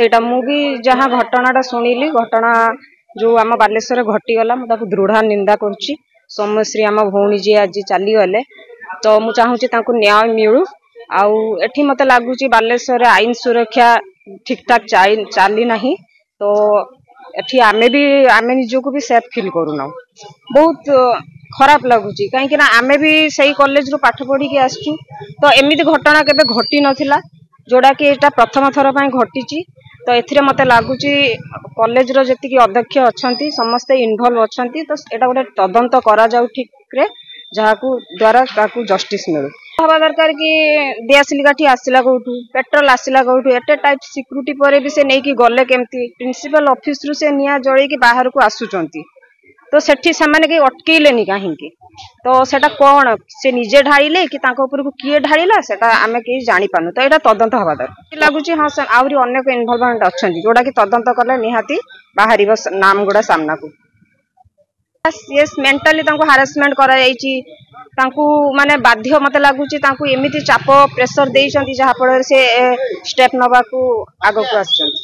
ସେଇଟା ମୁଁ ବି ଯାହା ଘଟଣାଟା ଶୁଣିଲି, ଘଟଣା ଯୋଉ ଆମ ବାଲେଶ୍ୱରରେ ଘଟିଗଲା, ମୁଁ ତାକୁ ଦୃଢ ନିନ୍ଦା କରୁଛି। ସୌମ୍ୟଶ୍ରୀ ଆମ ଭଉଣୀ ଯିଏ ଆଜି ଚାଲିଗଲେ, ତ ମୁଁ ଚାହୁଁଛି ତାଙ୍କୁ ନ୍ୟାୟ ମିଳୁ। ଆଉ ଏଠି ମତେ ଲାଗୁଛି ବାଲେଶ୍ୱରରେ ଆଇନ ସୁରକ୍ଷା ଠିକ ଠାକ ଚାଲି ନାହିଁ। ତ ଏଠି ଆମେ ନିଜକୁ ବି ସେଫ୍ ଫିଲ୍ କରୁନାଉ। ବହୁତ ଖରାପ ଲାଗୁଛି, କାହିଁକି ନା ଆମେ ବି ସେଇ କଲେଜରୁ ପାଠ ପଢିକି ଆସିଛୁ। ତ ଏମିତି ଘଟଣା କେବେ ଘଟି ନଥିଲା, ଯୋଉଟା କି ଏଇଟା ପ୍ରଥମ ଥର ପାଇଁ ଘଟିଛି। ତ ଏଥିରେ ମତେ ଲାଗୁଛି କଲେଜର ଯେତିକି ଅଧ୍ୟକ୍ଷ ଅଛନ୍ତି ସମସ୍ତେ ଇନଭଲ୍ଭ ଅଛନ୍ତି। ତ ଏଇଟା ଗୋଟେ ତଦନ୍ତ କରାଯାଉ ଠିକରେ, ଯାହାକୁ ଦ୍ୱାରା ତାକୁ ଜଷ୍ଟିସ୍ ମିଳୁ। ହବା ଦରକାର କି ଦିଆସିଲି କାଠି ଆସିଲା କୋଉଠୁ, ପେଟ୍ରୋଲ ଆସିଲା କୋଉଠୁ, ଏତେ ଟାଇପ ସିକ୍ୟୁରିଟି ପରେ ବି ସେ ନେଇକି ଗଲେ କେମିତି? ପ୍ରିନ୍ସିପାଲ ଅଫିସରୁ ସେ ନିଆଁ ଜଳେଇକି ବାହାରକୁ ଆସୁଛନ୍ତି, ତ ସେଠି ସେମାନେ କେହି ଅଟକେଇଲେନି କାହିଁକି? ତ ସେଟା କଣ ସେ ନିଜେ ଢାଳିଲେ କି ତାଙ୍କ ଉପରକୁ କିଏ ଢାଳିଲା, ସେଟା ଆମେ କେହି ଜାଣିପାରୁନୁ। ତ ଏଇଟା ତଦନ୍ତ ହବା ଦରକାର ଲାଗୁଛି। ହଁ, ଆହୁରି ଅନେକ ଇନଭଲଭମେଣ୍ଟ ଅଛନ୍ତି, ଯୋଉଟା କି ତଦନ୍ତ କଲେ ନିହାତି ବାହାରିବ ନାମ ଗୁଡା ସାମ୍ନାକୁ। ମେଣ୍ଟାଲି ତାଙ୍କୁ ହାରାସମେଣ୍ଟ କରାଯାଇଛି, ତାଙ୍କୁ ମାନେ ବାଧ୍ୟ ମତେ ଲାଗୁଛି ତାଙ୍କୁ ଏମିତି ଚାପ ପ୍ରେସର ଦେଇଛନ୍ତି, ଯାହା ଫଳରେ ସେ ଷ୍ଟେପ ନବାକୁ ଆଗକୁ ଆସିଛନ୍ତି।